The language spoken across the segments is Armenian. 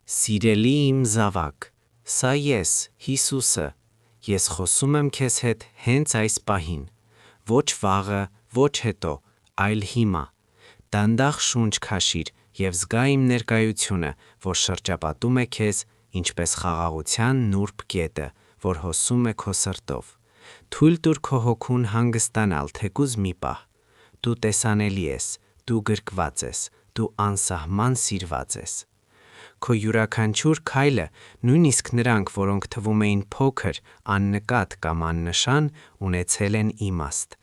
Սիրելի իմ զավակ, սա ես, Հիսուսը, ես խոսում եմ քեզ հետ հենց այս պահին, ոչ վաղը, ոչ հետո, այլ հիմա, դանդաղ շունչ քաշիր և զգա իմ ներկայությունը, որ շրջապատում է քեզ, ինչպես խաղաղության նուրբ գետը, որ հոսում է քո սրտով, թույլ տուր քո հոգուն հանգստանալ թեկուզ մի պահ, դու տեսանելի ես, դու գրկված ես, դու անսահման սիրված ես, քո յուրաքանչյուր քայլը, նույնիսկ նրանք, որոնք թվում էին փոքր, աննկատ կամ աննշան, ունեցել են իմաստ,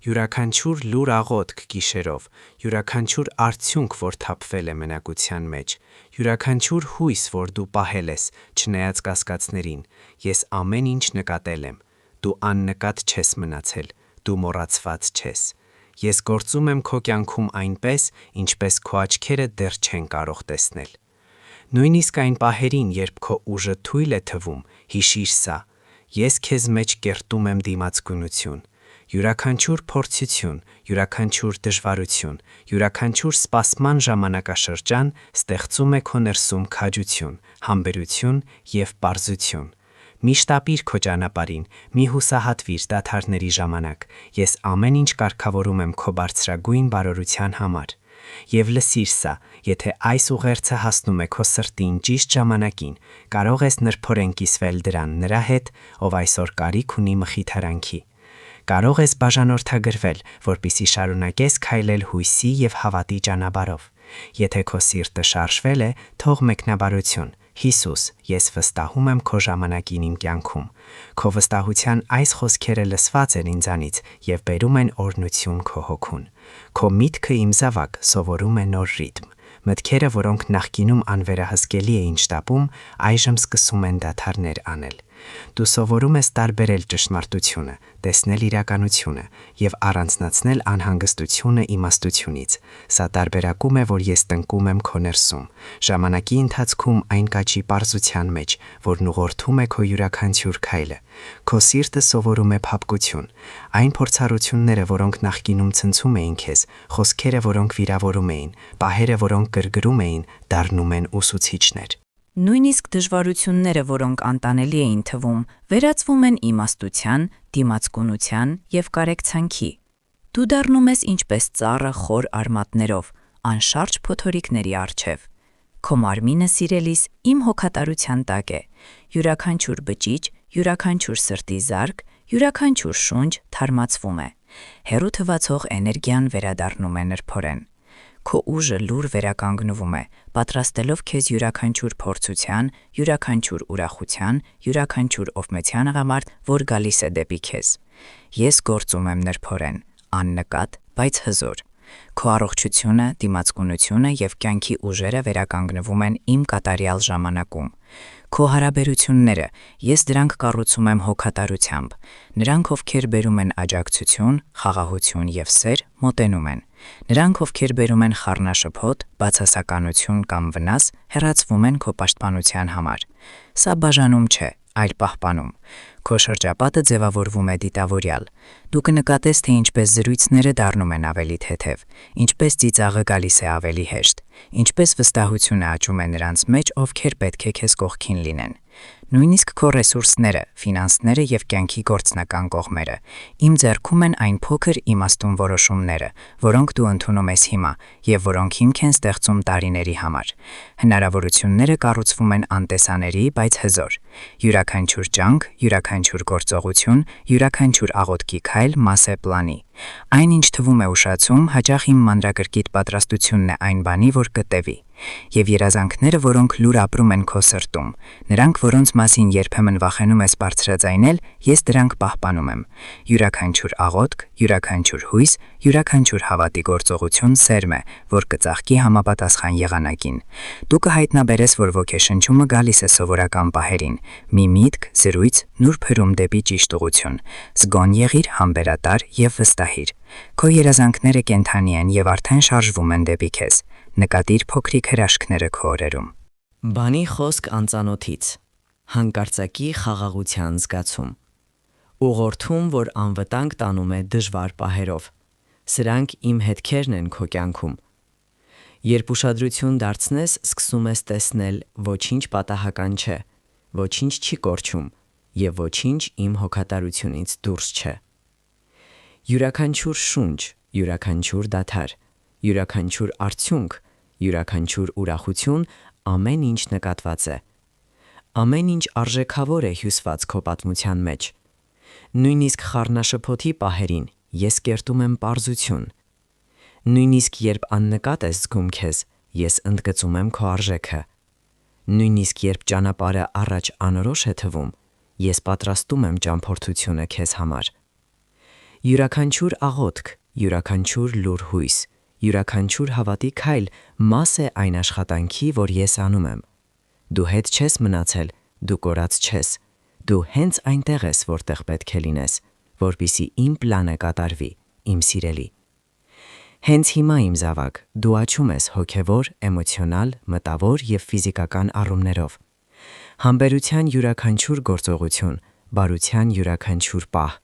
յուրաքանչյուր լուր աղոթք գիշերով, յուրաքանչյուր արդյունք, որ թափվել է մնակության մեջ, յուրաքանչյուր հույս, որ դու պահել ես, չնայած կասկածներին, ես ամեն ինչ նկատել եմ, դու աննկատ չես մնացել, դու մոռացված չես, ես գործում եմ քո կյանքում այնպես, ինչպես քո աչքերը դեռ չեն կարող տեսնել, նույնիսկ այն պահերին, երբ քո ուժը թույլ է թվում, հիշիր սա, ես քեզ մեջ կերտում եմ դիմացկունություն, յուրաքանչյուր փորձություն, յուրաքանչյուր դժվարություն, յուրաքանչյուր սպասման ժամանակաշրջան ստեղծում է քո ներսում քաջություն, համբերություն և պարզություն, միշտ ապիր քո ճանապարհին, մի հուսահատվիր դադարների ժամանակ, ես ամեն ինչ կարգավորում եմ քո բարձրագույն բարօրության համար, և լսիր սա, եթե այս ուղերձը հասնում է քո սրտին ճիշտ ժամանակին, կարող ես նրբորեն կիսվել դրան նրա հետ, ով այսօր կարիք ունի մխիթարանքի, կարող ես բաժանորդագրվել, որպեսզի շարունակես քայլել հույսի և հավատի ճանապարհով, եթե քո սիրտը շարժվել է, թող մեկնաբարություն, Հիսուս, ես վստահում եմ քո ժամանակին իմ կյանքում, քո վստահության այս խոսքերը լսված են ինձանից և բերում են օրհնություն քո հոգուն, քո միտքը իմ զավակ սովորում է նոր ռիթմ, մտքերը, որոնք նախկինում անվերահսկելի էին շտապում, այժմ սկսում են դադարներ անել, դու սովորում ես տարբերել ճշմարտությունը, տեսնել իրականությունը և առանձնացնել անհանգստությունը իմաստությունից, սա տարբերակում է, որ ես տնկում եմ քո ներսում, ժամանակի ընթացքում այն կաճի պարզության մեջ, որն ուղղորդում է քո յուրաքանչյուր քայլը, քո սիրտը սովորում է փափկություն, այն փորձառությունները, որոնք նախկինում ցնցում էին քեզ, խոսքերը, որոնք վիրավորում էին, պահերը, որոնք գրգռում էին, դառնում են ուսուցիչներ։ Նույնիսկ դժվարությունները, որոնք անտանելի էին թվում, վերածվում են իմաստության, դիմացկունության և կարեկցանքի։ Դու դառնում ես ինչպես ծառը խոր արմատներով, անշարժ փոթորիկների առջև։ Քո մարմինը, սիրելիս, իմ հոգատարության տակ է։ Յուրաքանչյուր բջիջ, յուրաքանչյուր սրտի զարկ, յուրաքանչյուր շունչ թարմացվում է։ Հեռու թվացող էներգիան վերադառնում է նրբորեն։ Քո ուժը լուր վերականգնվում է, պատրաստելով քեզ յուրաքանչյուր փորձության, յուրաքանչյուր ուրախության, յուրաքանչյուր օգնության համար, որ գալիս է դեպի քեզ։ Ես գործում եմ նրբորեն, աննկատ, բայց հզոր։ Քո առողջությունը, դիմացկունությունը և կյանքի ուժերը վերականգնվում են իմ կատարյալ ժամանակում։ Քո հարաբերությունները, ես դրանք կառուցում եմ հոգատարությամբ։ Նրանք, ովքեր բերում են աջակցություն, խաղաղություն և սեր, մոտենում են։ Նրանք, ովքեր բերում են խառնաշփոթ, բացասականություն կամ վնաս, հեռացվում են քո պաշտպանության համար։ Սա բաժանում չէ, այլ պահպանում։ Քո շրջապատը ձևավորվում է դիտավորյալ։ Դու կնկատես, թե ինչպես զրույցները դառնում են ավելի թեթև, ինչպես ծիծաղը գալիս է ավելի հեշտ, ինչպես վստահությունը աճում է նրանց մեջ, ովքեր պետք է քեզ կողքին լինեն։ Նույնիսկ քո ռեսուրսները, ֆինանսները և կյանքի գործնական կողմերը իմ ձեռքում են այն փոքր իմաստուն որոշումները, որոնք դու ընդունում ես հիմա և որոնք հիմք են ստեղծում տարիների համար։ Հնարավորությունները կառուցվում են անտեսանելի, բայց հզոր։ Յուրաքանչյուր ջանք, յուրաքանչյուր գործողություն, յուրաքանչյուր աղոթքի քայլ մաս է պլանի։ Այն, ինչ թվում է ուշացում, հաճախ իմ մանրակրկիտ պատրաստությունն է այն բանի, որ կտևի։ Եվ երազանքները, որոնք լուր ապրում են քո սրտում, նրանք, որոնց մասին երբեմն վախենում ես բարձրաձայնել, ես դրանք պահպանում եմ։ Յուրաքանչյուր աղոթք, յուրաքանչյուր հույս, յուրաքանչյուր հավատի գործողություն սերմ է, որ կծաղկի համապատասխան եղանակին։ Դու կհայտնաբերես, որ ոգեշնչումը գալիս է սովորական պահերին՝ մի միտք, զրույց, նուրբ հրում դեպի ճիշտ ուղղություն։ Զգոն եղիր, համբերատար և վստահիր։ Քո երազանքները կենդանի են և արդեն շարժվում են դեպի քեզ։ Նկատիր փոքրիկ հրաշքները քո օրերում։ Բանի խոսք անծանոթից։ Հանկարծակի խաղաղության զգացում։ Ուղղորդում, որ անվտանգ տանում է դժվար պահերով։ Սրանք իմ հետքերն են քո կյանքում։ Երբ ուշադրություն դարձնես, սկսում ես տեսնել ոչինչ պատահական չէ, ոչինչ չի կորչում և ոչինչ իմ հոգատարությունից դուրս չէ։ Յուրաքանչյուր շունչ, յուրաքանչյուր դադար, յուրաքանչյուր արդյունք, յուրաքանչյուր ուրախություն, ամեն ինչ նկատված է։ Ամեն ինչ արժեքավոր է հյուսված քո պատմության մեջ։ Նույնիսկ խառնաշփոթի պահերին ես կերտում եմ պարզություն։ Նույնիսկ երբ աննկատ ես զգում քեզ, ես ընդգծում եմ քո արժեքը։ Նույնիսկ երբ ճանապարհը առաջ անորոշ է թվում, ես պատրաստում եմ ճամփորդությունը քեզ համար։ Յուրաքանչյուր աղոթք, յուրաքանչյուր լուր հույս, յուրաքանչյուր հավատի քայլ մաս է այն աշխատանքի, որ ես անում եմ։ Դու հետ չես մնացել, դու կորած չես։ Դու հենց այնտեղ ես, որտեղ պետք է լինես, որպեսզի իմ պլանը կատարվի, իմ սիրելի։ Հենց հիմա իմ զավակ, դու աճում ես հոգևոր, էմոցիոնալ, մտավոր և ֆիզիկական առումներով։ Համբերության յուրաքանչյուր գործողություն, բարության յուրաքանչյուր պահ,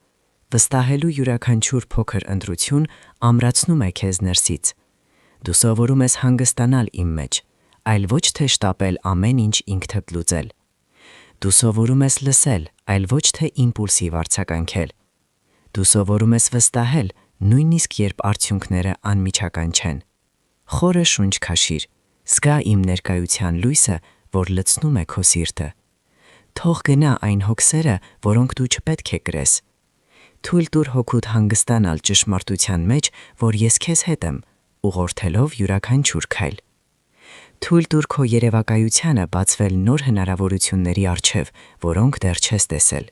վստահելու յուրաքանչյուր փոքր ընտրություն ամրացնում է քեզ ներսից։ Դու սովորում ես հանգստանալ իմ մեջ, այլ ոչ թե շտապել ամեն ինչ ինքդ լուծել։ Դու սովորում ես լսել, այլ ոչ թե իմպուլսիվ արձագանքել։ Դու սովորում ես վստահել, նույնիսկ երբ արդյունքները անմիջական չեն։ Խորը շունչ քաշիր, զգա իմ ներկայության լույսը, որ լցնում է քո սիրտը։ Թող գնա այն հոգսերը, որոնք դու չպետք է կրես։ Թույլ տուր հոգուդ հանգստանալ ճշմարտության մեջ, որ ես քեզ հետ եմ, ուղղորդելով յուրաքանչյուր քայլ։ Թույլ տուր քո երևակայությանը բացվել նոր հնարավորությունների առջև, որոնք դեռ չես տեսել։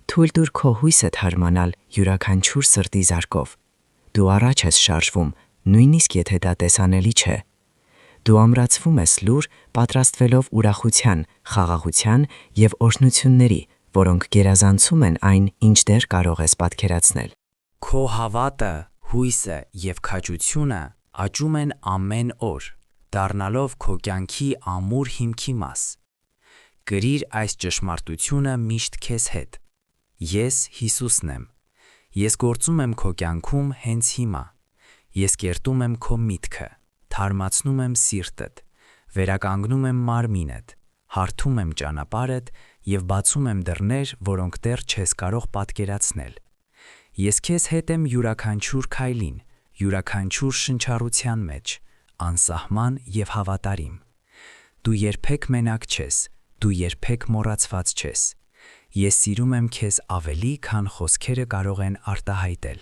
Թույլ տուր քո հույսը թարմանալ յուրաքանչյուր սրտի զարկով։ Դու առաջ ես շարժվում, նույնիսկ եթե դա տեսանելի չէ։ Դու ամրացվում ես լուր, պատրաստվելով ուրախության, խաղաղության և օրհնությունների, որոնք գերազանցում են այն, ինչ դեռ կարող ես պատկերացնել։ Քո հավատը, հույսը և քաջությունը աճում են ամեն օր, դառնալով քո կյանքի ամուր հիմքի մաս։ Կրիր այս ճշմարտությունը միշտ քեզ հետ։ Ես Հիսուսն եմ։ Ես գործում եմ քո կյանքում հենց հիմա։ Ես կերտում եմ քո միտքը, թարմացնում եմ սիրտդ, վերականգնում եմ մարմինդ, հարթում եմ ճանապարհդ և բացում եմ դռներ, որոնք դեռ չես կարող պատկերացնել։ Ես քեզ հետ եմ յուրաքանչյուր քայլին, յուրաքանչյուր շնչառության մեջ, անսահման և հավատարիմ։ Դու երբեք մենակ չես, դու երբեք մոռացված չես։ Ես սիրում եմ քեզ ավելի, քան խոսքերը կարող են արտահայտել։